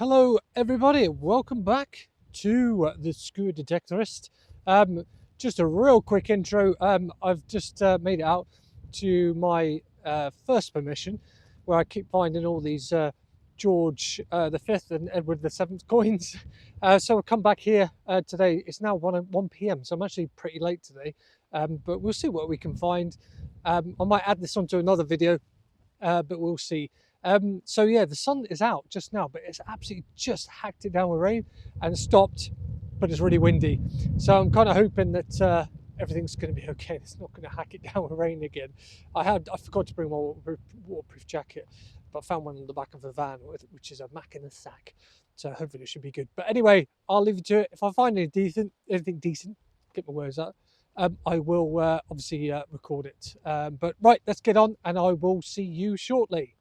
Hello everybody, welcome back to the Skewer Detectorist. Just a real quick intro. I've just made it out to my first permission, where I keep finding all these George V and Edward VII coins. So I'll come back here today. It's now 1 p.m, so I'm actually pretty late today, but we'll see what we can find. I might add this onto another video, but we'll see. So yeah, the sun is out just now, but it's absolutely just hacked it down with rain and stopped, but it's really windy. So I'm kind of hoping that everything's going to be okay. It's not going to hack it down with rain again. I forgot to bring my waterproof jacket, but I found one in the back of the van, which is a Mac in a sack. So hopefully it should be good. But anyway, I'll leave you to it. If I find anything decent, get my words out, I will obviously record it. But right, let's get on, and I will see you shortly.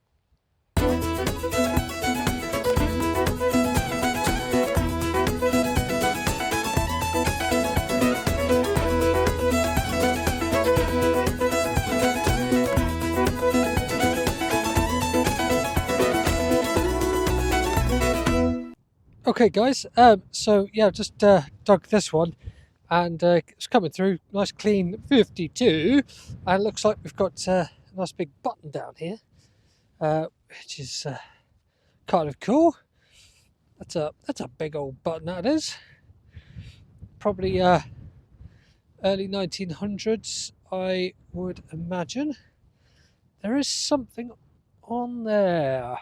Okay guys, so yeah, I've just dug this one, and it's coming through nice clean 52, and it looks like we've got a nice big button down here, which is kind of cool. That's a big old button, that is. Probably early 1900s, I would imagine. There is something on there.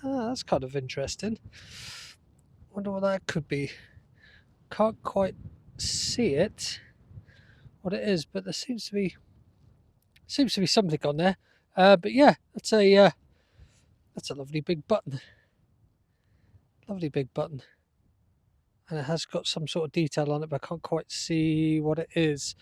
That's kind of interesting. Wonder what that could be. Can't quite see it, what it is, but there seems to be something on there. But yeah, that's a lovely big button. Lovely big button. And it has got some sort of detail on it, but I can't quite see what it is.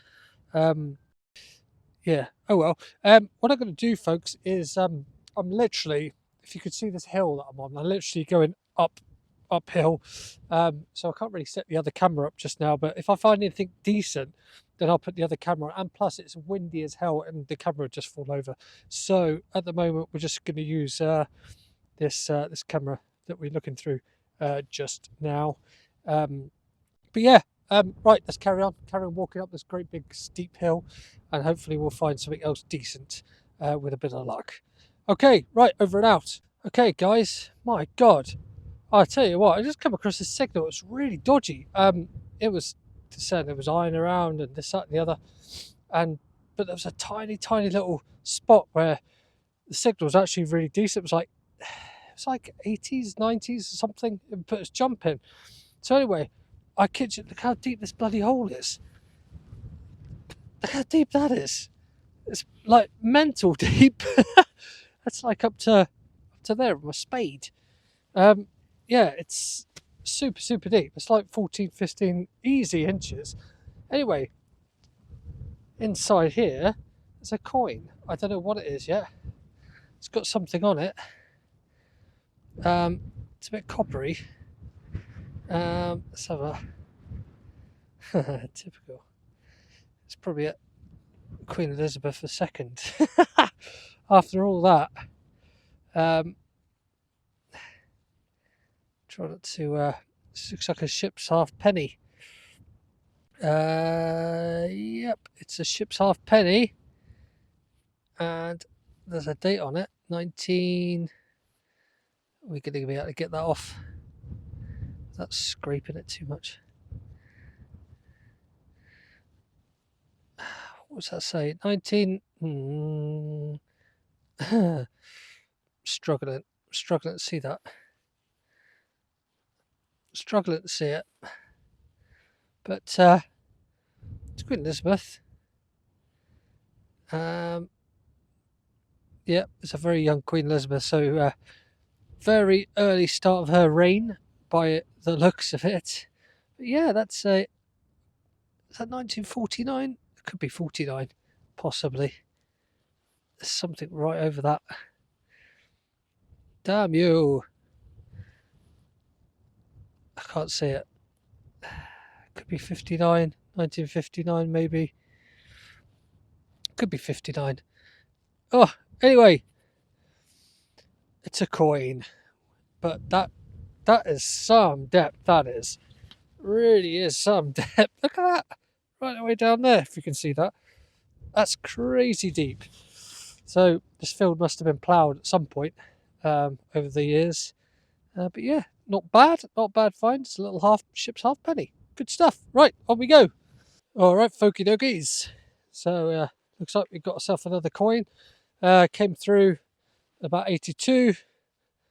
Yeah, oh well. What I'm going to do, folks, is I'm literally, if you could see this hill that I'm on, I'm literally going uphill. So I can't really set the other camera up just now, but if I find anything decent, then I'll put the other camera on. And plus it's windy as hell and the camera would just fall over. So at the moment we're just going to use this camera that we're looking through just now. But yeah, right, let's carry on walking up this great big steep hill, and hopefully we'll find something else decent with a bit of luck. Okay, right, over and out. Okay guys, my god, I tell you what, I just come across this signal. It's really dodgy. It was saying there was iron around and this, that, and the other, but there was a tiny little spot where the signal was actually really decent. It was like 80s, 90s or something. It put us jumping. So anyway, I kid you, look how deep this bloody hole is. Look how deep that is. It's like mental deep. That's like up to there with my spade. Yeah, it's super deep. It's like 14, 15 easy inches. Anyway, inside here, there's a coin. I don't know what it is yet. It's got something on it. It's a bit coppery. Let's have a typical. It's probably a Queen Elizabeth II. After all that, try not to. This looks like a ship's half penny. Yep, it's a ship's half penny, and there's a date on it. 19. We're going to be able to get that off. That's scraping it too much. What's that say? 19. Struggling to see that. Struggling to see it. But it's Queen Elizabeth. Yeah, it's a very young Queen Elizabeth, so very early start of her reign by the looks of it. But yeah, is that 1949? It could be 49, possibly. There's something right over that. Damn you. I can't see it. Could be 59, 1959 maybe. Could be 59. Oh, anyway. It's a coin. But that That is some depth, that is. Really is some depth. Look at that. Right the way down there, if you can see that. That's crazy deep. So this field must have been ploughed at some point over the years. But yeah, not bad find. It's a little ship's halfpenny. Good stuff. Right, on we go. All right, folky dokies. So looks like we got ourselves another coin. Came through about 82,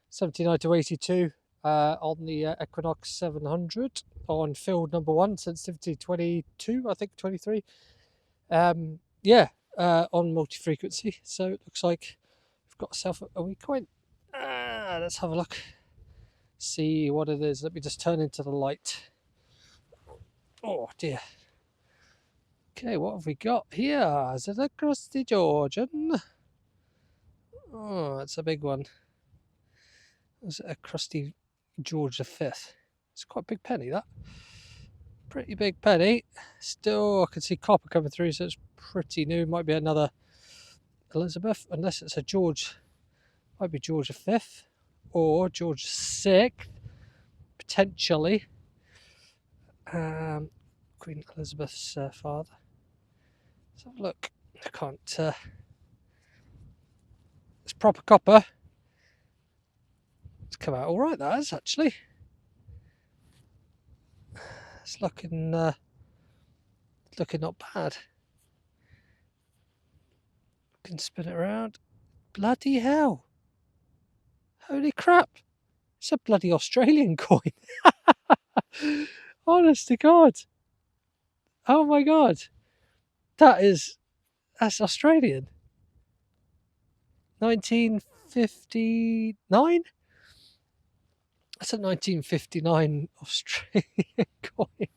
79 to 82 on the Equinox 700 on field number 1, sensitivity 22, I think 23. Yeah, on multi-frequency. So it looks like we've got ourselves a wee coin. Let's have a look. See what it is. Let me just turn into the light. Oh dear. Okay, what have we got here? Is it a crusty Georgian? Oh, it's a big one. Is it a crusty George V? It's quite a big penny, that. Pretty big penny. Still, I can see copper coming through, so it's pretty new. Might be another Elizabeth, unless it's a George. Might be George V or George VI, potentially. Queen Elizabeth's father. Let's have a look. I can't. It's proper copper. It's come out all right. That is actually. It's looking not bad. Can spin it around. Bloody hell! Holy crap! It's a bloody Australian coin. Honest to God. Oh my God. That's Australian. 1959? That's a 1959 Australian coin.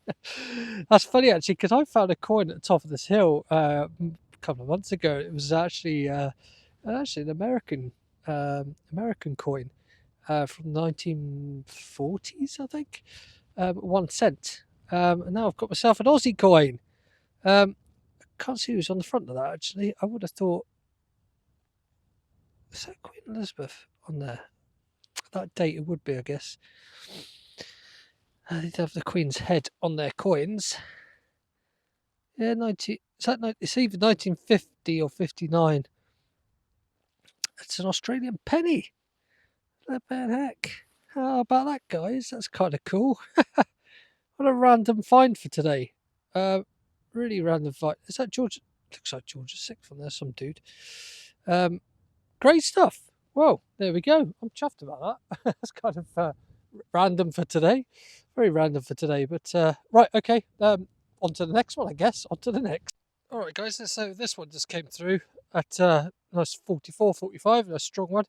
That's funny actually, because I found a coin at the top of this hill a couple of months ago. It was actually an American coin from 1940s, I think. 1 cent. And now I've got myself an Aussie coin. I can't see who's on the front of that actually. I would have thought, is that Queen Elizabeth on there? That date it would be, I guess. They'd have the Queen's head on their coins. Yeah, it's either 1950 or 59. It's an Australian penny. Flippin' heck. How about that, guys? That's kind of cool. What a random find for today. Really random find. Is that George? Looks like George VI on there, some dude. Great stuff. Well, there we go. I'm chuffed about that. That's kind of random for today. Very random for today. But right, okay. On to the next one, I guess. On to the next. All right, guys. So this one just came through at nice 44, 45, a strong one.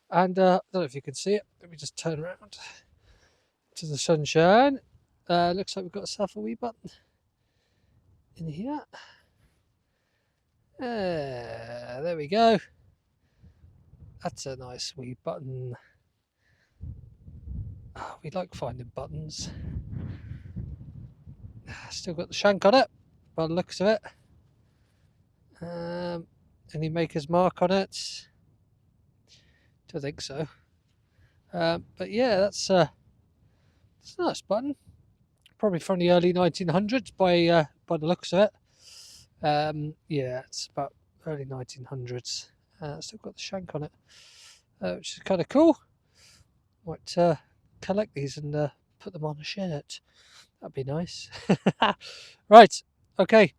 And I don't know if you can see it. Let me just turn around to the sunshine. Looks like we've got ourselves a wee button in here. There we go. That's a nice wee button. Oh, we like finding buttons. Still got the shank on it, by the looks of it. Any maker's mark on it? Don't think so. But yeah, that's a nice button. Probably from the early 1900s by the looks of it. Yeah, it's about early 1900s. Still got the shank on it, which is kind of cool. Might collect these and put them on a shirt. That'd be nice. Right, okay.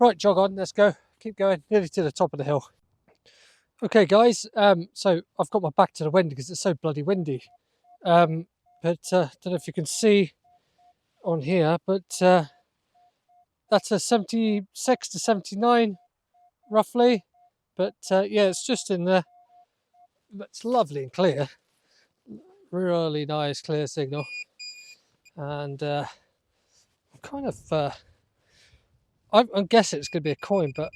Right, jog on, let's go. Keep going, nearly to the top of the hill. Okay, guys, so I've got my back to the wind because it's so bloody windy. But don't know if you can see on here, but that's a 76 to 79, roughly. But yeah, it's just in there. It's lovely and clear. Really nice, clear signal. And I'm kind of... I'm guessing it's going to be a coin, but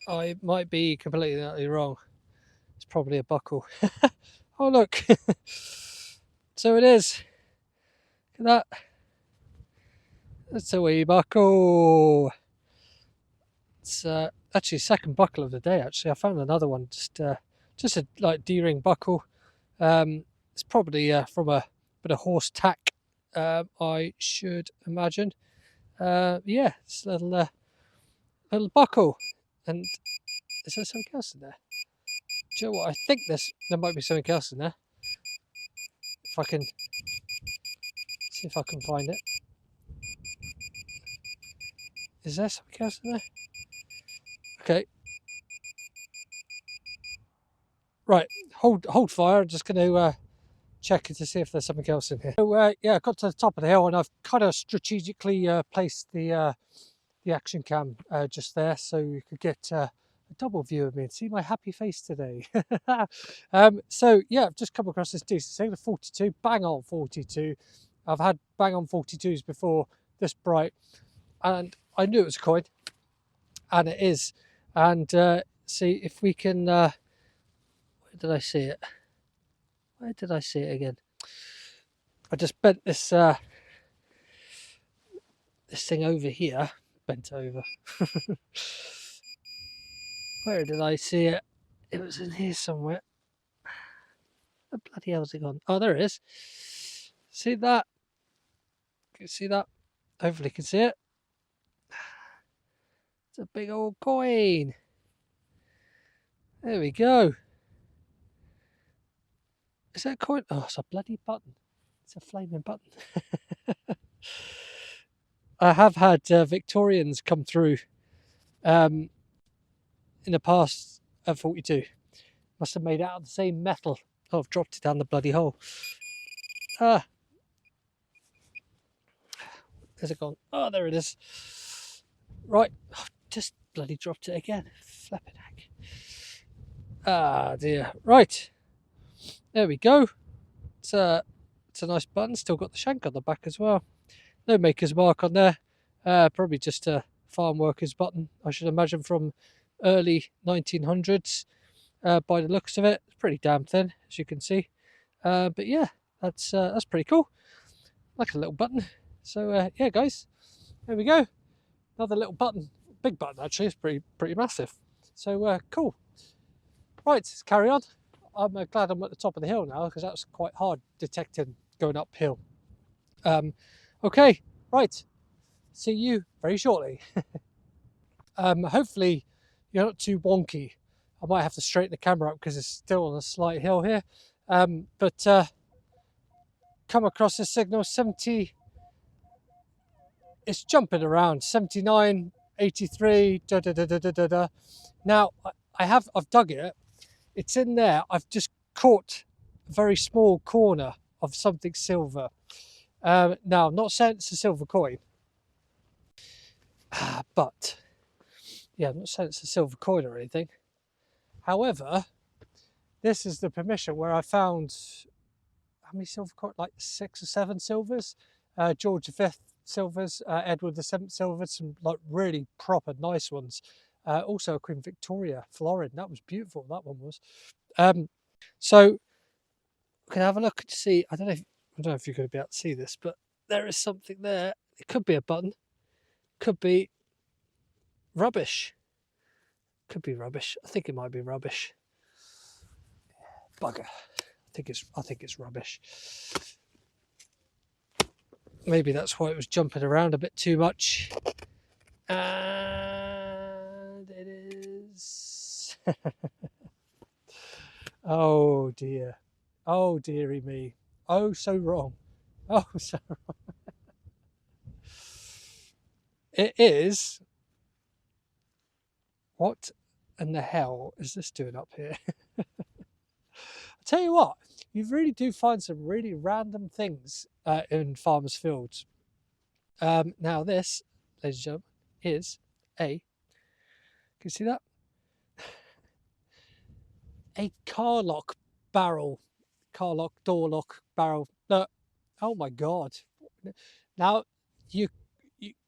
I might be completely wrong. It's probably a buckle. Oh, look. So it is. Look at that. That's a wee buckle. It's actually second buckle of the day, actually. I found another one just just a like D-ring buckle. It's probably from a bit of horse tack, I should imagine. Yeah, it's a little buckle. And is there something else in there? Do you know what? I think there might be something else in there. If I can see if I can find it. Is there something else in there? Okay. Right, hold fire. I'm just going to check to see if there's something else in here. So yeah, I got to the top of the hill and I've kind of strategically placed the action cam just there so you could get a double view of me and see my happy face today. So yeah, I've just come across this decent thing, the 42, bang on 42. I've had bang on 42s before this bright, and I knew it was a coin, and it is. And see if we can. Where did I see it? Where did I see it again? I just bent this this thing over here. Bent over. Where did I see it? It was in here somewhere. Where the bloody hell's it gone? Oh, there it is. See that? Can you see that? Hopefully you can see it. It's a big old coin. There we go. Is that a coin? Oh, it's a bloody button. It's a flaming button. I have had Victorians come through in the past at 42. Must have made it out of the same metal. Oh, I've dropped it down the bloody hole. Ah. Where's it gone? Oh, there it is. Right. Oh, just bloody dropped it again. Flipping heck. Ah, dear. Right. There we go. It's a nice button. Still got the shank on the back as well. No maker's mark on there. Probably just a farm worker's button, I should imagine, from early 1900s. By the looks of it, it's pretty damn thin, as you can see. But yeah, that's pretty cool. Like a little button. So yeah, guys, there we go. Another little button, big button actually. It's pretty massive. So cool. Right, let's carry on. I'm glad I'm at the top of the hill now because that was quite hard detecting going uphill. Okay, right. See you very shortly. Hopefully you're not too wonky. I might have to straighten the camera up because it's still on a slight hill here. But come across this signal, 70. It's jumping around 79, 83. Da, da, da, da, da, da. Now I've dug it. It's in there. I've just caught a very small corner of something silver. Now, I'm not saying it's a silver coin, but yeah, I'm not saying it's a silver coin or anything. However, this is the permission where I found how many silver coins? Like 6 or 7 silvers. George V silvers, Edward VII silvers, some like really proper nice ones. Also, Queen Victoria florin. That was beautiful. That one was. So we can have a look to see. I don't know if you're going to be able to see this, but there is something there. It could be a button. Could be rubbish. Could be rubbish. I think it might be rubbish. Bugger. I think it's rubbish. Maybe that's why it was jumping around a bit too much. And it is. Oh dear. Oh dearie me. Oh, so wrong. Oh, so wrong. It is. What in the hell is this doing up here? I'll tell you what, you really do find some really random things in farmers' fields. Now this, ladies and gentlemen, is can you see that? A car lock barrel. Car lock, door lock, barrel. No, oh my God. Now, you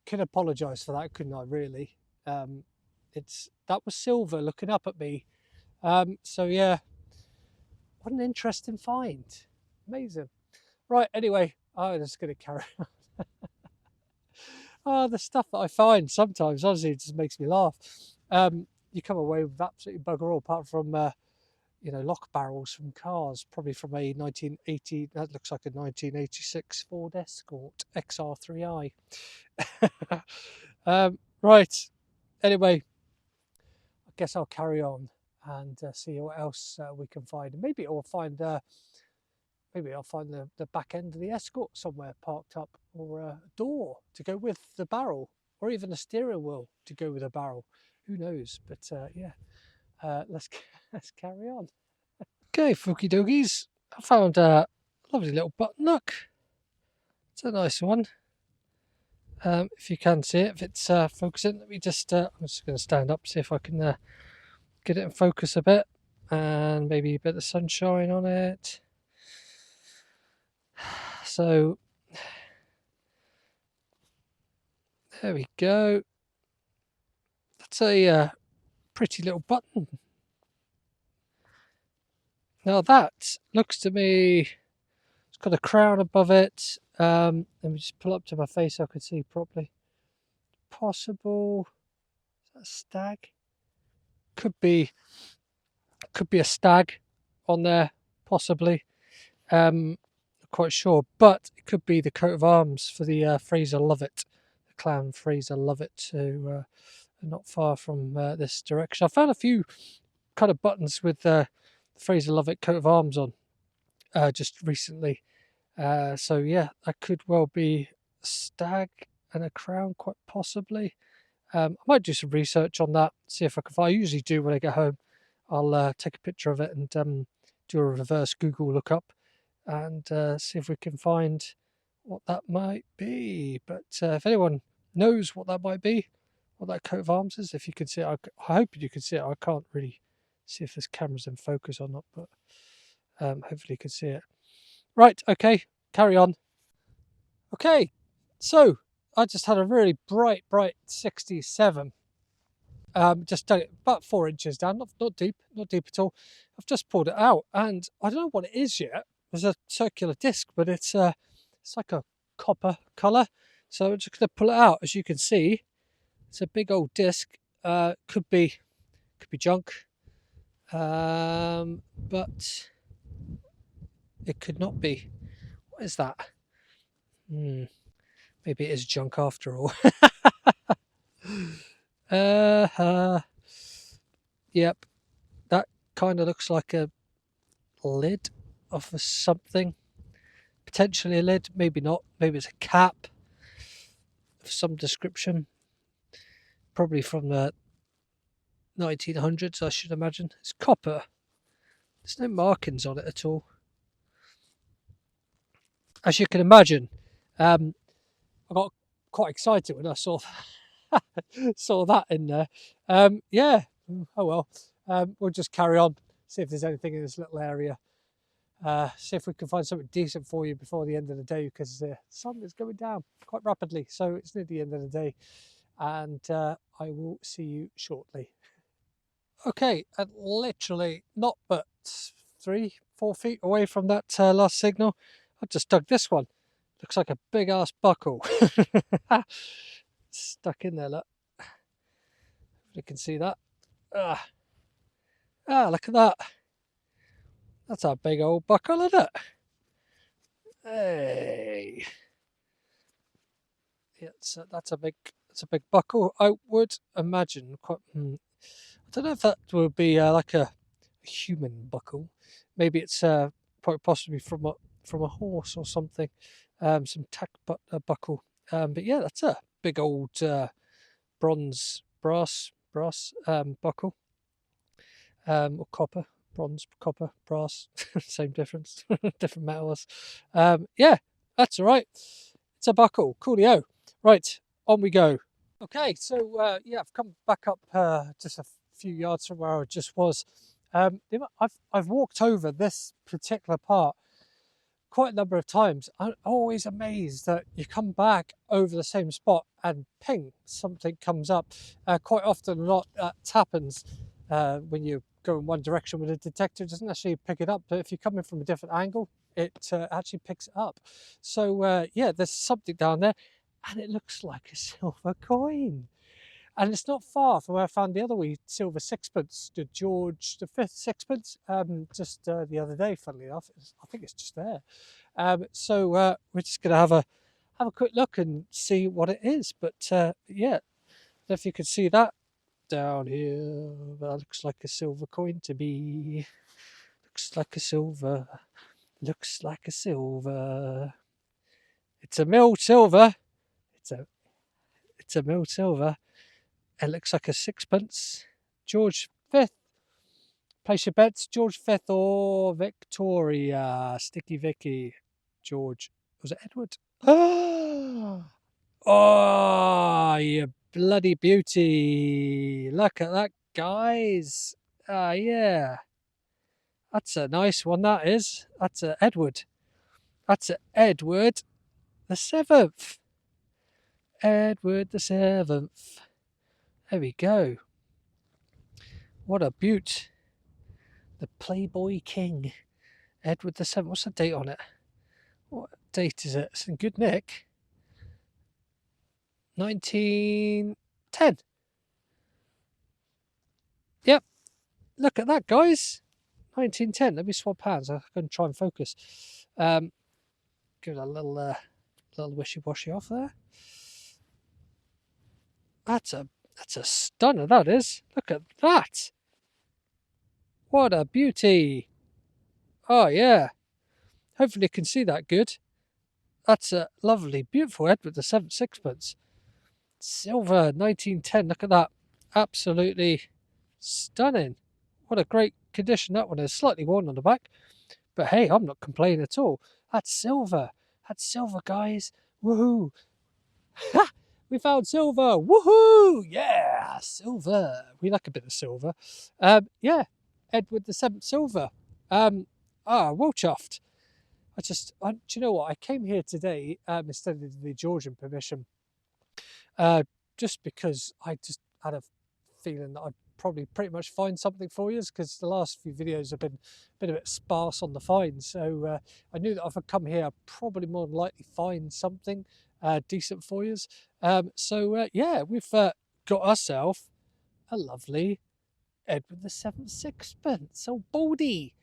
can apologise for that, couldn't I, really? That was silver looking up at me. So yeah, what an interesting find. Amazing. Right, anyway, I'm just going to carry on. Oh, the stuff that I find sometimes, honestly, it just makes me laugh. You come away with absolutely bugger all, apart from, you know, lock barrels from cars, probably from a 1980, that looks like a 1986 Ford Escort XR3i. Right, anyway, I guess I'll carry on and see what else we can find. Maybe I'll find the back end of the Escort somewhere parked up, or a door to go with the barrel, or even a steering wheel to go with a barrel. Who knows? But yeah, let's let's carry on. Okay, Fooky Doogies, I found a lovely little button hook. It's a nice one. If you can see it, if it's focusing, let me just, I'm just going to stand up, see if I can get it in focus a bit, and maybe a bit of sunshine on it. So, there we go. That's a pretty little button. Now that looks to me, it's got a crown above it. Let me just pull up to my face so I can see properly. Possible, is that a stag? Could be a stag on there, possibly. Not quite sure, but it could be the coat of arms for the Fraser Lovett, the clan Fraser Lovett, who are not far from this direction. I found a few kind of buttons with the Fraser Lovett coat of arms on just recently. So yeah, that could well be a stag and a crown, quite possibly. I might do some research on that, see if I can find. I usually do when I get home. I'll take a picture of it and do a reverse Google lookup and see if we can find what that might be. But if anyone knows what that might be, what that coat of arms is, if you can see it, I hope you can see it. I can't really see if this camera's in focus or not, but hopefully you can see it. Right, okay, carry on. Okay, so I just had a really bright 67. Just dug it about 4 inches down, not deep at all. I've just pulled it out, and I don't know what it is yet. There's a circular disc, but it's like a copper colour. So I'm just going to pull it out. As you can see, it's a big old disc. Could be junk, but it could not be. What is that? Maybe it is junk after all. Yep, that kind of looks like a lid of something. Potentially a lid, maybe not. Maybe it's a cap of some description. Probably from the 1900s, I should imagine. It's copper. There's no markings on it at all. As you can imagine, I got quite excited when I saw that in there. Yeah, oh well. We'll just carry on, see if there's anything in this little area. See if we can find something decent for you before the end of the day, because the sun is going down quite rapidly. So it's near the end of the day, and I will see you shortly. Okay, and literally not but 3-4 feet away from that last signal, I just dug this one. Looks like a big ass buckle. Stuck in there, look. You can see that. Look at that. That's a big old buckle, isn't it? Hey. Yeah, so that's a big buckle. I would imagine I don't know if that would be like a human buckle. Maybe it's quite possibly from a horse or something. Some tack buckle. But yeah, that's a big old brass buckle. Or copper, bronze, copper, brass, same difference, different metals. Yeah, that's all right. It's a buckle, coolio. Right, on we go. Okay, so yeah, I've come back up just a few yards from where I just was. I've walked over this particular part quite a number of times. I'm always amazed that you come back over the same spot and ping, something comes up. Quite often a lot that happens when you go in one direction with a detector. It doesn't actually pick it up, but if you're coming from a different angle, it actually picks it up. So yeah, there's something down there, and it looks like a silver coin. And it's not far from where I found the other wee silver sixpence, the George V sixpence, just the other day, funnily enough. I think it's just there. So we're just going to have a quick look and see what it is. But yeah, if you can see that down here, that looks like a silver coin to me. Looks like a silver. Looks like a silver. It's a milled silver. It's a milled silver. It looks like a sixpence. George V. Place your bets. George V or Victoria. Sticky Vicky. George. Was it Edward? Oh, you bloody beauty. Look at that, guys. Yeah. That's a nice one, that is. That's a Edward. That's a Edward the Seventh. Edward the Seventh. There we go. What a beaut. The Playboy King. Edward the Seventh. What's the date on it? What date is it? It's in good nick. 1910. Yep. Look at that, guys. 1910. Let me swap hands. I'm going to try and focus. Give it a little wishy-washy off there. That's a stunner, that is. Look at that. What a beauty. Oh, yeah. Hopefully you can see that good. That's a lovely, beautiful Edward the Seventh sixpence. Silver, 1910. Look at that. Absolutely stunning. What a great condition that one is. Slightly worn on the back. But hey, I'm not complaining at all. That's silver. That's silver, guys. Woohoo. Ha! We found silver. Woohoo! Yeah, silver. We like a bit of silver. Yeah, Edward the Seventh silver. Well chuffed. Do you know what? I came here today instead of the Georgian permission, just because I just had a feeling that I'd probably pretty much find something for you, because the last few videos have been a bit sparse on the finds. So I knew that if I come here, I'd probably more than likely find something decent for you. Yeah, we've got ourselves a lovely Edward the Seventh sixpence. Oh, baldy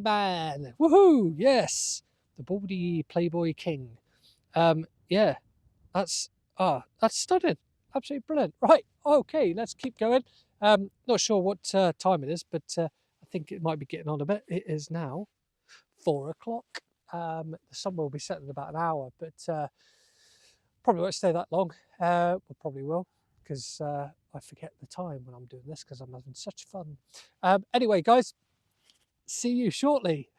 man. Woohoo! Yes, the baldy Playboy King. Yeah, that's stunning. Absolutely brilliant. Right, okay, let's keep going. Not sure what time it is, but I think it might be getting on a bit. It is now 4 o'clock. The sun will be setting in about an hour, but probably won't stay that long. We probably will, because I forget the time when I'm doing this, because I'm having such fun. Anyway, guys, see you shortly.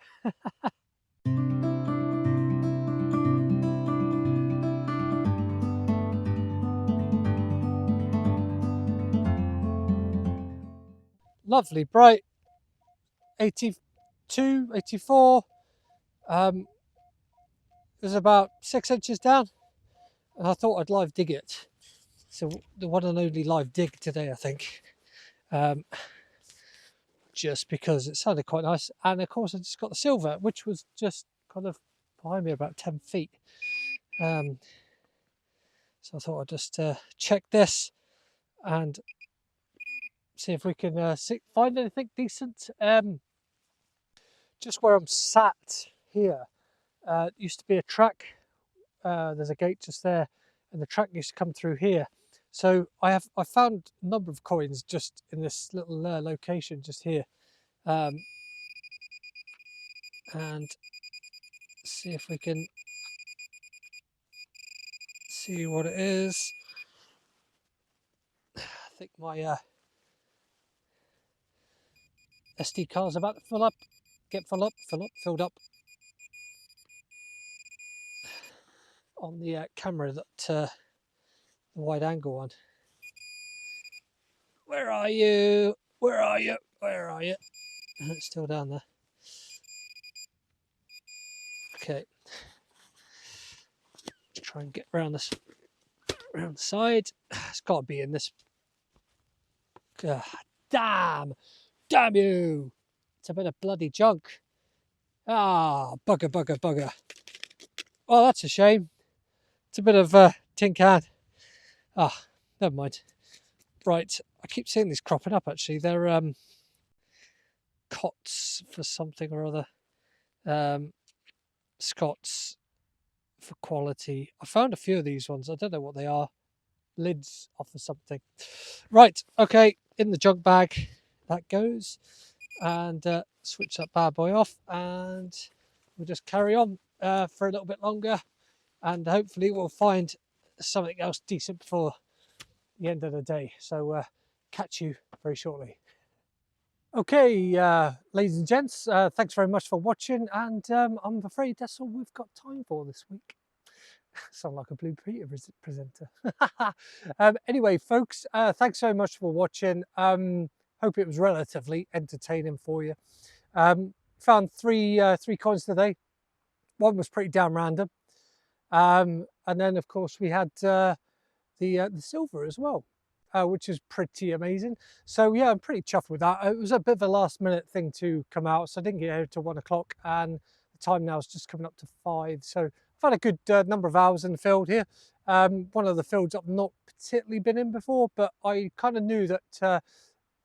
Lovely, bright 82, 84. It was about 6 inches down, and I thought I'd live dig it. So the one and only live dig today, I think. Just because it sounded quite nice. And of course I just got the silver, which was just kind of behind me about 10 feet. So I thought I'd just check this and see if we can find anything decent. Just where I'm sat here, used to be a track. There's a gate just there, and the track used to come through here. So I found a number of coins just in this little location just here, and see if we can see what it is. I think my SD card's about to fill up. Get filled up on the camera, that the wide angle one. Where are you? Where are you? Where are you? It's still down there. Okay. Let's try and get around this, around the side. It's got to be in this. Damn you! It's a bit of bloody junk. Bugger. Oh, that's a shame. It's a bit of tin can. Never mind. Right, I keep seeing these cropping up actually. They're cots for something or other. Scots for quality. I found a few of these ones. I don't know what they are. Lids off of something. Right, okay, in the junk bag that goes. And switch that bad boy off, and we'll just carry on for a little bit longer, and hopefully we'll find something else decent before the end of the day. So catch you very shortly. Okay, ladies and gents, thanks very much for watching, and I'm afraid that's all we've got time for this week. Sound like a Blue Peter presenter. Anyway, folks, thanks so much for watching. Hope it was relatively entertaining for you. Found three coins today. One was pretty damn random, and then of course we had the silver as well, which is pretty amazing. So yeah, I'm pretty chuffed with that. It was a bit of a last minute thing to come out, so I didn't get here till 1 o'clock, and the time now is just coming up to 5. So I've had a good number of hours in the field here. One of the fields I've not particularly been in before, but I kind of knew that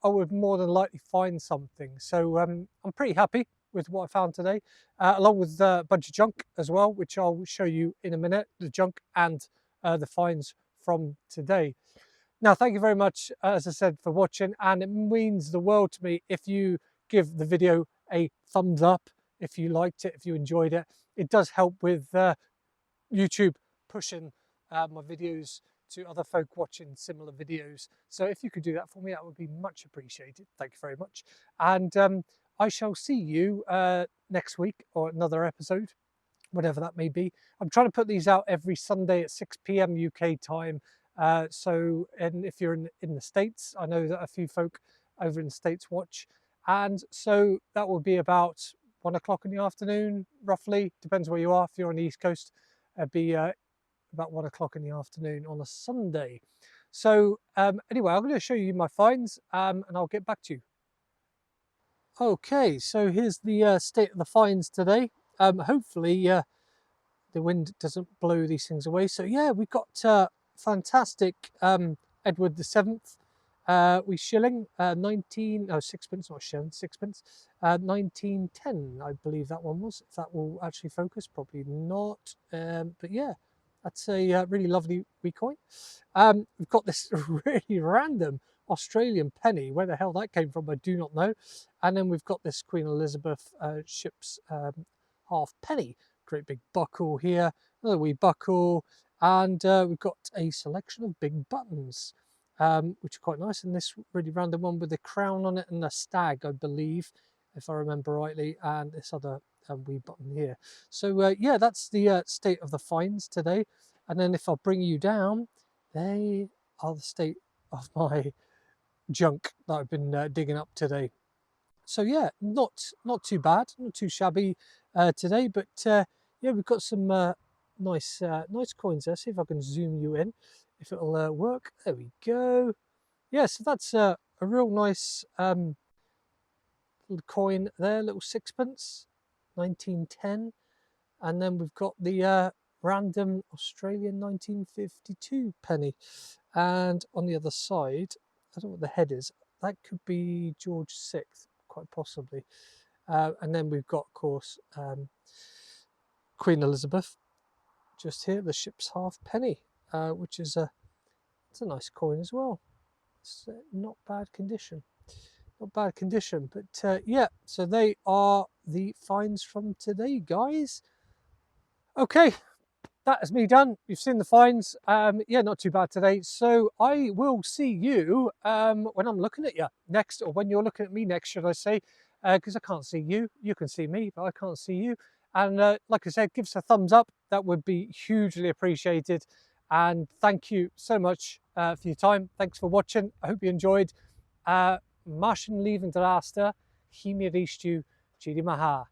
I would more than likely find something. So I'm pretty happy with what I found today, along with a bunch of junk as well, which I'll show you in a minute, the junk and the finds from today. Now, thank you very much, as I said, for watching, and it means the world to me if you give the video a thumbs up, if you liked it, if you enjoyed it. It does help with YouTube pushing my videos to other folk watching similar videos. So if you could do that for me, that would be much appreciated. Thank you very much. And I shall see you next week, or another episode, whatever that may be. I'm trying to put these out every Sunday at 6 p.m. UK time. And if you're in the States, I know that a few folk over in the States watch. And so that will be about 1 o'clock in the afternoon, roughly. Depends where you are. If you're on the East Coast, it'd be about 1 o'clock in the afternoon on a Sunday. So anyway, I'm going to show you my finds, and I'll get back to you. Okay, so here's the state of the finds today. Hopefully the wind doesn't blow these things away. So yeah, we've got fantastic Edward the 7th we shilling, 6pence, not shilling, 6pence, 1910 I believe that one was. If that will actually focus, probably not, but yeah, that's a really lovely wee coin. We've got this really random Australian penny. Where the hell that came from, I do not know. And then we've got this Queen Elizabeth ship's half penny. Great big buckle here, another wee buckle, and we've got a selection of big buttons, which are quite nice. And this really random one with a crown on it and a stag, I believe, if I remember rightly, and this other wee button here. So yeah, that's the state of the finds today. And then if I bring you down, they are the state of my junk that I've been digging up today. So yeah, not too bad, not too shabby today, but yeah, we've got some nice coins there. See if I can zoom you in, if it'll work. There we go. Yeah, so that's a real nice little coin there, little 6pence, 1910. And then we've got the random Australian 1952 penny. And on the other side, I don't know what the head is. That could be George VI, quite possibly. And then we've got, of course, Queen Elizabeth just here, the ship's half penny, which is it's a nice coin as well. It's not bad condition. Not bad condition, but yeah, so they are the finds from today, guys. Okay, that is me done. You've seen the finds. Yeah, not too bad today. So I will see you when I'm looking at you next, or when you're looking at me next, should I say, because I can't see you. You can see me, but I can't see you. And like I said, give us a thumbs up. That would be hugely appreciated. And thank you so much for your time. Thanks for watching. I hope you enjoyed. Martian leaving the last. Himiristu Chidi Maha.